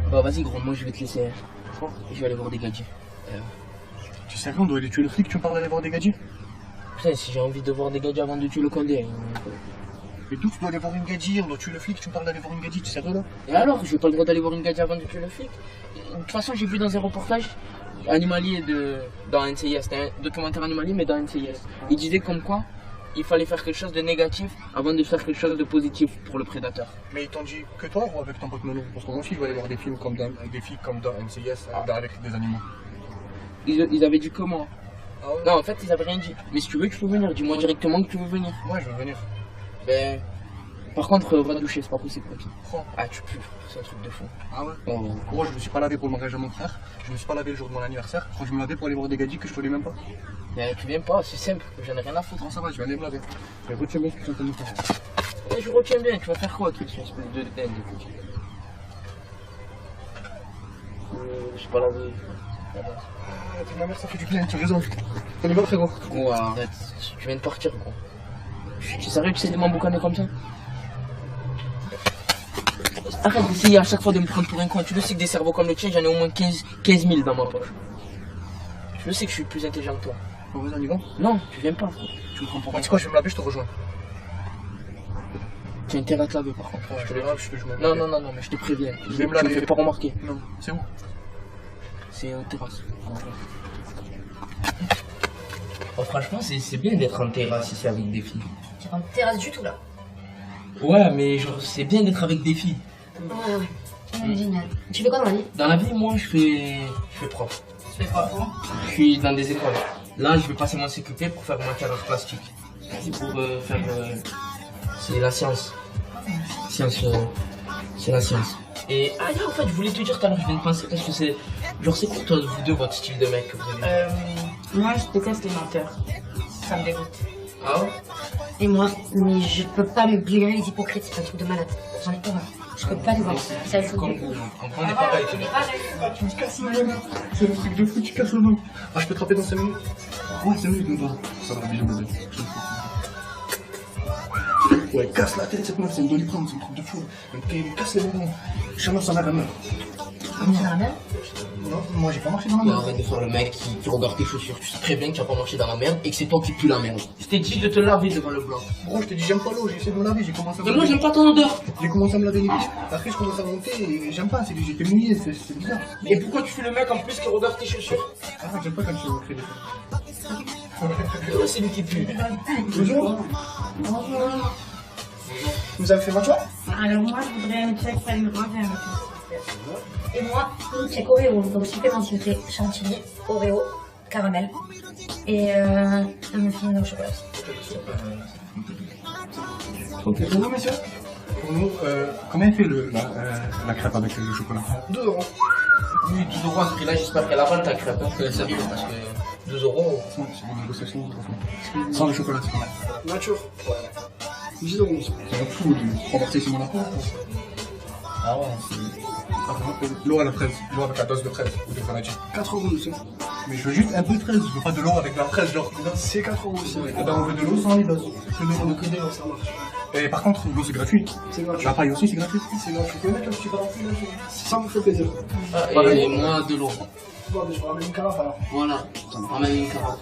Bah vas-y gros, moi je vais te laisser. Je vais aller voir des gadgets. Tu sais rien, on doit aller tuer le flic, tu me parles d'aller voir des gadgets? Putain, si j'ai envie de voir des gadgets avant de tuer le Condé. Mais d'où tu dois aller voir une gadget, on doit tuer le flic, tu me parles d'aller voir une gadget, tu sais rien là? Et alors, j'ai pas le droit d'aller voir une gadget avant de tuer le flic? De toute façon, j'ai vu dans un reportage animalier dans NCIS, c'était un documentaire animalier mais dans NCIS. Il disait comme quoi il fallait faire quelque chose de négatif avant de faire quelque chose de positif pour le prédateur. Mais ils t'ont dit que toi ou avec ton pote Nono? Parce que moi aussi je vais aller voir des films comme dans, des filles comme dans NCIS avec des animaux. Ils avaient dit comment? Ah ouais? Non, en fait, ils avaient rien dit. Mais si tu veux, tu peux venir. Dis-moi directement que tu veux venir. Ouais, je vais venir. Ben, par contre, va te doucher, c'est pas possible. Oh. Ah, tu pues, c'est un truc de fou. Ah ouais? Oh. Moi je me suis pas lavé pour le mariage à mon frère, je me suis pas lavé le jour de mon anniversaire, quand je me lavais pour aller voir des gadgets que je connais même pas. Mais tu viens pas, c'est simple, j'en ai rien à foutre. Non, ça va, je vais aller me laver. Mais retiens bien ce que tu es en train de me faire. Et je retiens bien, tu vas faire quoi, toi, tu espèce de dingue, écoute. Je suis pas lavé. Ah, ma mère, ça fait du bien, tu as raison. T'en es pas frérot? Ouais, arrête, tu viens de partir, gros. Tu es sérieux, tu sais de m'emboucaner comme ça? Arrête d'essayer à chaque fois de me prendre pour un con. Tu le sais que des cerveaux comme le tien, j'en ai au moins 15 000 dans ma poche. Tu le sais que je suis plus intelligent que toi. Bon, vas-y, on y va? Non, tu viens pas. Tu me prends pour un con. C'est quoi, je vais me laver, je te rejoins. Tu as intérêt à te laver par contre. Ouais, je te le dis. je me Non, non, non, non, mais je te préviens. Je vais me Tu laver. me fais pas remarquer. Non, c'est où? C'est en terrasse. Oh, franchement, c'est bien d'être en terrasse ici avec des filles. T'es pas en terrasse du tout là. Ouais, mais genre, c'est bien d'être avec des filles. Ouais, ouais. Génial. Tu fais quoi dans la vie? Dans la vie, moi, je fais propre. Tu fais quoi? Je suis dans des écoles. Là, je vais passer mon CQP pour faire ma carrière plastique. C'est pour faire... c'est la science. Science, c'est la science. Et ah, en fait, je voulais te dire tout à l'heure, je viens de penser, parce que c'est... Genre, c'est quoi, toi, vous deux, votre style de mec que vous avez? Moi, je déteste les menteurs. Ça me dégoûte. Ah ouais? Et moi, mais je peux pas me blairer les hypocrites, c'est un truc de malade. J'en ai horreur. Je peux pas les voir. Ça me Comme vous, on est pareil. Tu me casses le même. C'est un truc de fou, tu casses le même. Ah, je peux te rappeler dans 5 minutes? Ouais, 5 minutes, même pas. Ça va, bisous, bébé. Ouais, casse la tête, cette meuf, c'est une doliprane, c'est un truc de fou. Elle me casse les bonbons. Jamais ça n'a rien. On est dans la mer? Non, moi j'ai pas marché dans la Mais merde. arrête de faire le mec qui regarde tes chaussures. Tu sais très bien que tu vas pas marcher dans la merde et que c'est toi qui pues la merde. Je t'ai dit de te laver devant le blanc. Gros, je te dis, j'aime pas l'eau, j'ai essayé de me laver, j'ai commencé à me Mais moi, laver. j'aime pas ton odeur. J'ai commencé à me laver les pieds. Après, je commence à monter et j'aime pas, c'est que j'étais mouillé, c'est bizarre. Et pourquoi tu fais le mec en plus qui regarde tes chaussures? Ah, j'aime pas quand tu me fais des Toi, c'est lui qui pue. Bonjour. Vous avez fait votre choix? Alors moi, je voudrais un check par une grande et moi, un check Oreo, donc supplément s'il vous plaît, chantilly, Oreo, caramel et un muffin au chocolat. Ok, bonjour messieurs. Pour nous, combien fait la crêpe avec le chocolat? 2 euros. Oui, 12 euros à ce prix-là, j'espère qu'elle a pas ta crêpe. Hein. Sérieux, parce que 2 euros. C'est une négociation, franchement. Sans le chocolat, c'est pas mal. Nature. Ouais. 10 euros. C'est un fou de remporter sur mon apport. Ah ouais. L'eau à la fraise, l'eau avec la dose de fraise ou de grenadine. 4 euros aussi. Mais je veux juste un peu de fraise, je veux pas de l'eau avec la fraise, genre. C'est 4 euros aussi. Et ben on veut de l'eau sans les doses. Que de l'eau, ça marche. Et par contre, l'eau c'est gratuit. C'est gratuit. La paille aussi c'est gratuit. C'est gratuit. Tu peux mettre un petit parapluie là, ça me fait plaisir. Ah, et moi, de l'eau. Bon, je vais ramener une carafe alors. Voilà, ramène une carafe.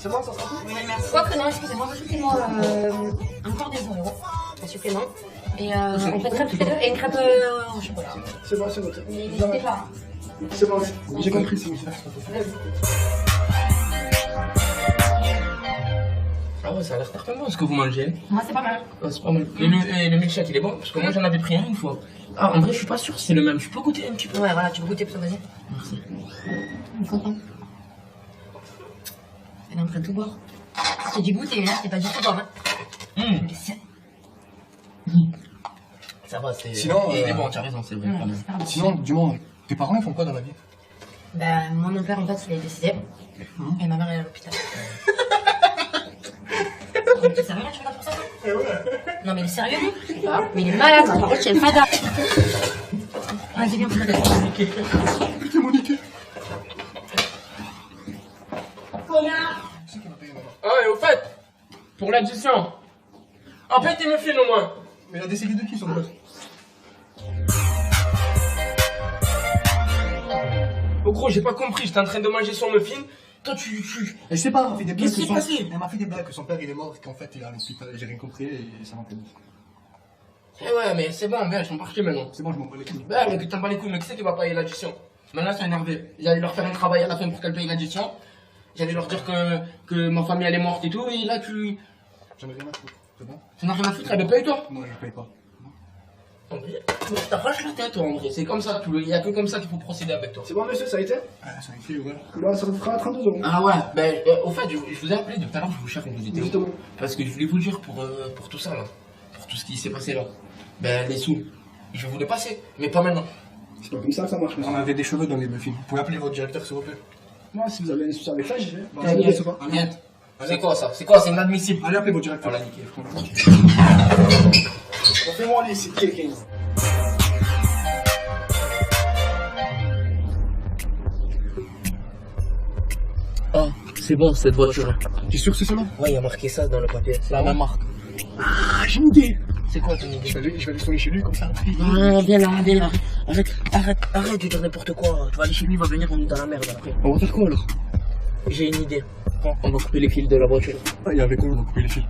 C'est bon, ça sera tout? Oui, merci. Quoi que non, excusez-moi, rajoutez-moi encore des Oreo, un supplément. Et on fait crêpe toutes les deux et une crêpe au chocolat. C'est bon, c'est bon. N'hésitez pas. C'est bon, j'ai compris, c'est bon. Ah ouais, ça a l'air parfaitement ce que vous mangez. Moi, c'est pas mal. Ouais, c'est pas mal. Et le milkshake, il est bon? Parce que moi, j'en avais pris un une fois. Ah, en vrai, je suis pas sûr si c'est le même. Je peux goûter un petit peu? Ouais, voilà, tu peux goûter, plutôt, vas-y. Merci. On est content. Elle est en train de tout boire. J'ai dit goûter, là, c'est pas du tout boire, hein. Mais c'est... Ça va, c'est. Sinon, mais bon, tu as raison, c'est vrai. quand même. Sinon, dis-moi, tes parents ils font quoi dans la vie? Ben, moi, mon père, en fait, il est décédé. Et ma mère, elle est à l'hôpital. T'es sérieux, là, tu regardes pour ça, toi? Non, mais il est sérieux, lui? Mais il est malade, par contre, il est fada. Vas-y, viens, Putain, Monique. Ah, et au fait, pour l'addition, en fait, il me file au moins. Mais la décédé de qui son pote? Oh gros, j'ai pas compris, j'étais en train de manger son muffin. Toi, tu. Je sais pas, elle m'a fait des blagues. Qu'est-ce qui s'est passé? Elle m'a fait des blagues que son père il est mort et qu'en fait il est à l'hôpital. J'ai rien compris et ça m'a fait bizarre. Eh ouais, mais c'est bon, gars, ils sont partis maintenant. C'est bon, je m'en bats les couilles. Ouais, mais que t'en bats les couilles, mais qui c'est qui va payer l'addition? Maintenant, c'est énervé. J'allais leur faire un travail à la fin pour qu'elles payent l'addition. J'allais leur dire que ma famille elle est morte et tout, et là tu. J'en ai rien à foutre, c'est bon? Tu n'as rien à foutre, elle ne paye toi? Non, je paye pas. En vrai, t'arraches la tête, toi, en vrai. C'est comme ça, il y a que comme ça qu'il faut procéder avec toi. C'est bon, monsieur, ça a été? Ah, ça a été, ouais. Là, ça vous fera 32 euros. Ah ouais, ben, au fait, je vous ai appelé de tout à l'heure, je vous cherche quand vous étiez. Justement. Parce que je voulais vous dire pour tout ça, là. Pour tout ce qui s'est passé là. Ben, les sous, je voulais passer, mais pas maintenant. C'est pas comme ça que ça marche, monsieur. On avait des cheveux dans les muffins. Vous pouvez appeler votre directeur s'il vous plaît? Moi, si vous avez un souci avec ça, j'y vais. Bah, Agnès, c'est pas. Agnès, c'est quoi ça? C'est quoi? C'est inadmissible. Allez appeler votre directeur. Voilà, nickel. Fais-moi aller, c'est quelqu'un. Oh, c'est bon cette voiture. T'es sûr que c'est ça là? Ouais, il y a marqué ça dans le papier. C'est la même marque. Ah, j'ai une idée. C'est quoi ton idée? Je vais aller sonner chez lui comme ça. Non, viens là. Arrête de dire n'importe quoi. Tu vas aller chez lui, il va venir, on est dans la merde après. On va faire quoi alors? J'ai une idée. On va couper les fils de la voiture. Ah, et avec quoi on va couper les fils?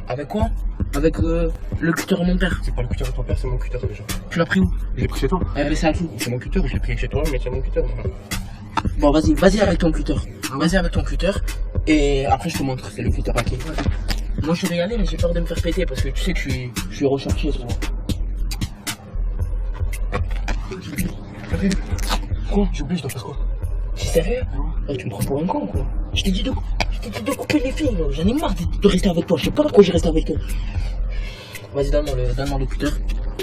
Avec quoi? Avec le cutter de mon père. C'est pas le cutter de ton père, c'est mon cutter déjà. Tu l'as pris où? Je l'ai pris chez toi. Eh ben c'est à tout. C'est mon cutter, je l'ai pris chez toi, mais c'est mon cutter. Bon, vas-y avec ton cutter. Vas-y avec ton cutter. Et après, je te montre, c'est le cutter à qui. Moi, je vais y aller, mais j'ai peur de me faire péter parce que tu sais que je suis recherché souvent. Quoi? J'ai oublié, je dois faire quoi? T'es sérieux? Tu me prends pour un con, quoi. Je t'ai dit de couper les fils, j'en ai marre de rester avec toi. Je sais pas pourquoi j'ai resté avec toi. Vas-y, donne-moi le cutter.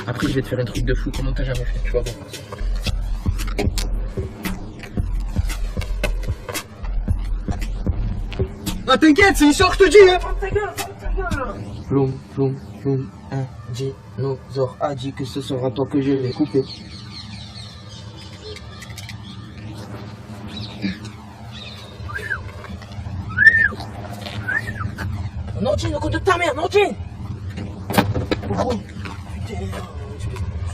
Après, je vais te faire un truc de fou, comment t'as jamais fait, tu vas voir. Ah, t'inquiète, c'est une histoire, je te dis, hein! Ploum, un dinosaure a dit que ce sera toi que je vais couper. Nordine, le compte de ta mère, Nordine! Pourquoi? Putain,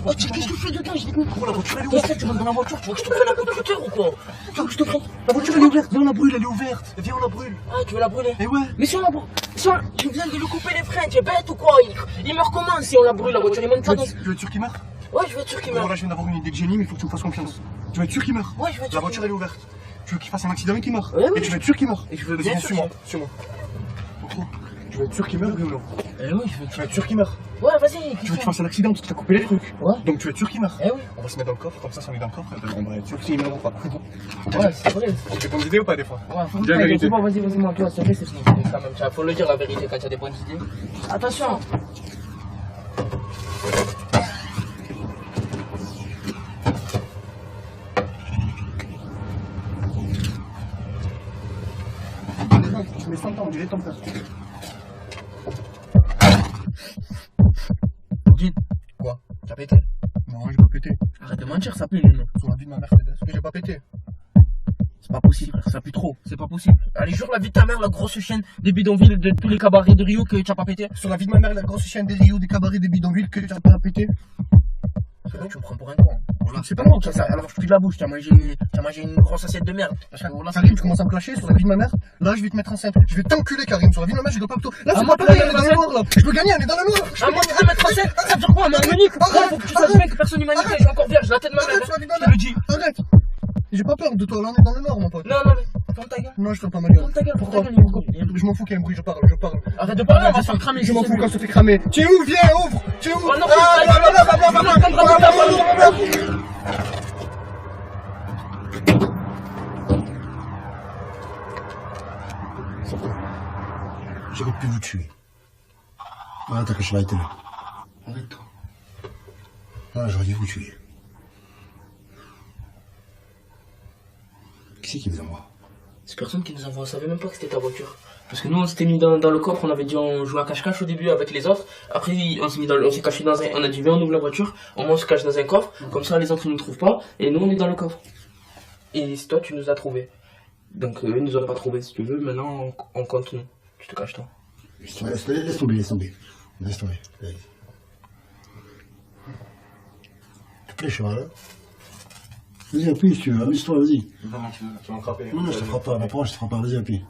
oh, qu'est-ce que tu fais dedans? Je vais te mettre. La voiture elle est ouverte. Tu rentres dans la voiture, tu veux que je te prenne un coup de cutter ou quoi? Tu veux que je te prenne? La voiture elle est ouverte, viens on la brûle, elle est ouverte. Viens on la brûle. Ah, tu veux la brûler? Eh ouais. Mais si on la brûle, tu viens de lui couper les freins, tu es bête ou quoi? Il me recommence si on la brûle la voiture, il monte pas dans. Tu veux être sûr qu'il meurt? Ouais, je veux être sûr qu'il meurt. Bon là je viens d'avoir une idée de génie, mais il faut que tu me fasses confiance. Tu veux être sûr qu'il meurt? Ouais, je veux être sûr. La voiture elle est ouverte. Tu veux qu'il fasse un accident et qu'il meurt? Ouais, Et tu veux être sûr qu'il meurt? Et je veux Vas-y, bien viens, sûr suis-moi, suis-moi. Ok. Tu veux être sûr qu'il meurt, oui ou non? Eh oui, je veux Tu veux être sûr qu'il meurt? Ouais, vas-y. Tu veux qu'il fasse un accident parce que t'as coupé les trucs? Ouais. Donc tu veux être sûr qu'il meurt? Eh oui. On va se mettre dans le coffre, comme ça si on est dans le coffre, on va être sûr s'il meurt ou pas. Ouais, c'est vrai. J'ai des bonnes idées ou pas des fois? Ouais, faut Dis la vérité. c'est bon, vas-y, moi, toi, c'est vrai, c'est bon. Quand même, faut le dire la vérité quand tu as des bonnes idées. Attention. Tu mets 100 ans, on dirait ton père. Nordine. Quoi? T'as pété? Non, j'ai pas pété. Arrête de mentir, ça pue, non? Sur la vie de ma mère, peut-être que j'ai pas pété. C'est pas possible, frère, ça pue trop, c'est pas possible. Allez, jure la vie de ta mère, la grosse chienne des bidonvilles de tous les cabarets de Rio que tu as pas pété. Sur la vie de ma mère, la grosse chienne des Rio, des cabarets, des bidonvilles que t'as pas pété. C'est vrai, tu me prends pour un con. Voilà. C'est pas moi, Ça, alors je pue de la bouche, t'as mangé une grosse assiette de merde. Parce que voilà, Karim, tu commences à me clasher sur la vie de ma mère. Là, je vais te mettre enceinte. Je vais t'enculer, Karim. Sur la vie de ma mère, je dois pas plutôt. Là, Ah, c'est moi, pas tu pareil, vas elle est dans le mettre noir, là. Je peux gagner, elle est dans le noir. Ah, moi, tu veux mettre enceinte? Ça veut dire quoi, ma Monique? Faut que tu saches bien que personne humanité, je suis encore vierge, la tête de ma mère. Arrête, sur la vie de ma Je te le dis. mère. Arrête. J'ai pas peur de toi, là, on est dans le noir, mon pote. Non, mais ferme ta gueule. Non, je ferme pas ma gueule. Ferme ta gueule, Pourquoi? ferme ta gueule. Je m'en fous qu'il y ait un bruit, je parle. Arrête de parler, on va se faire cramer. Je m'en fous quand ça fait cramer. Tu es où? Viens, ouvre. Tu es où? Oh non, J'aurais pu vous tuer. Voilà, t'as que je vais être là. Arrête-toi. Voilà, j'aurais dû vous tuer. Qui c'est qui vous envoie? C'est personne qui nous envoie, on savait même pas que c'était ta voiture. Parce que nous on s'était mis dans le coffre, on avait dit on jouait à cache-cache au début avec les autres. Après on s'est caché dans un, on a dit viens on ouvre la voiture, au moins on se cache dans un coffre, comme ça les autres ils nous trouvent pas, et nous on est dans le coffre. Et c'est toi tu nous as trouvés. Donc eux ils nous ont pas trouvés si tu veux, maintenant on compte nous. Tu te caches toi. Laisse tomber, laisse tomber. Laisse tomber. Allez. Tu plais, cheval, hein? Vas-y, appuie si tu veux, amuse-toi, vas-y. Non, tu vas me frapper. Non, je te frappe pas, la prochaine, je te frappe pas, vas-y, appuie.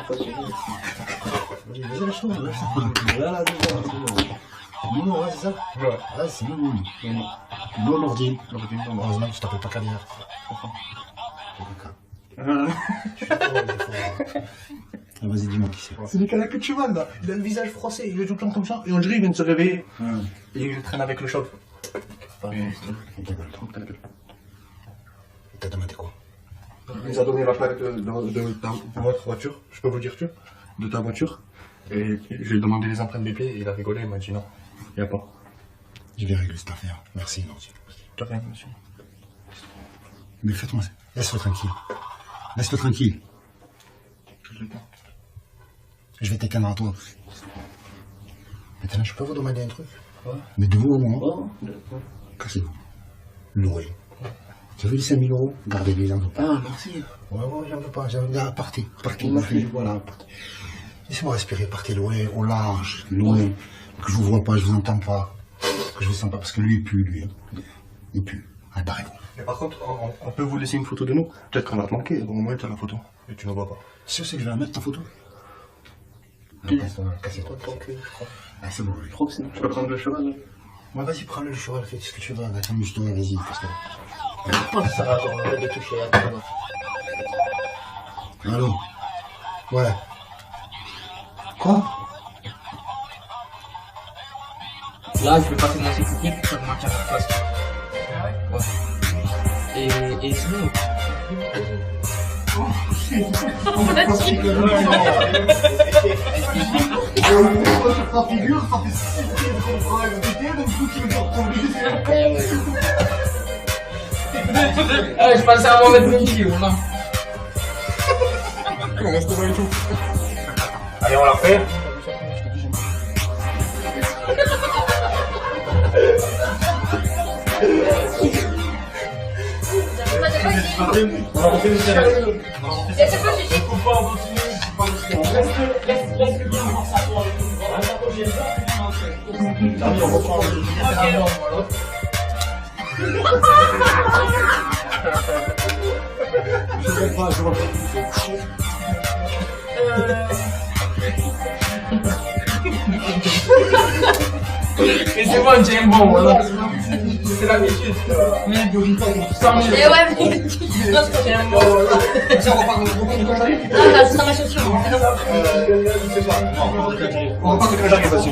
Vas-y, lâche-toi, lâche-toi. Là, Mino, ouais, c'est ça? Ouais. Ouais, c'est Mino. Non, l'ordi. Heureusement que je t'appelle pas Cadir. Vas-y, dis-moi qui c'est. C'est des canapés de cheval, là. Il a le visage froissé, il est tout le temps comme ça. Et on dirait qu'il vient de se réveiller. Et il traîne avec le choc. Ta gueule. T'as demandé quoi? Il nous a donné la plaque de votre voiture. Je peux vous dire que de ta voiture. Et je lui ai demandé les empreintes des pieds et il a rigolé. Il m'a dit non, il n'y a pas. Je vais régler cette affaire. Merci, non. De rien, monsieur. Mais faites-moi ça. Laisse-le tranquille. Laisse-le tranquille. Je vais t'éteindre à toi. Maintenant, je peux vous demander un truc? Ouais. Mais de vous au moins. Oh. Cassez-vous. Louez. Vous avez les 5 000 euros? Gardez-les, j'en veux pas. Ah merci. Ouais, j'en veux pas. Partez. Voilà. Laissez-moi respirer. Partez loin, au large, loin. Que je vous vois pas, je vous entends pas. Que je vous sens pas, parce que lui, il pue, lui. Hein. Il pue. Allez, barrez-vous. Mais par contre, on peut vous laisser une photo de nous. Peut-être qu'on va te manquer. Au moins, tu as la photo. Et tu ne vois pas. C'est que je vais la mettre ta photo? Cassez-toi. Ah, c'est bon, oui. Je peux prendre le cheval? Ouais, vas-y, prends le cheval, fais ce que tu veux. Amuse-toi, vas-y. Parce que... Ça va, on va de toucher. Allô? Ouais. Quoi? Là, je vais passer mon sécurité pour faire ma carte de plastique. Ouais. Et sinon... je pensais à moi mettre mon pied, ou non? Allez, on la fait. On va refaire le challenge. C'est pas Gigi. Et c'est bon, j'ai un bon, voilà. C'est l'habitude. Mais sans mieux. Eh ouais, mais. J'ai un bon, voilà. Ah, c'est dans ma chaussure. On va pas que j'arrive aussi.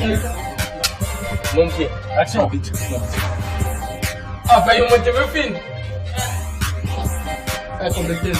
Mon pied. Action, vite. Ah, bah, il y a moins de muffins. Attends, de tes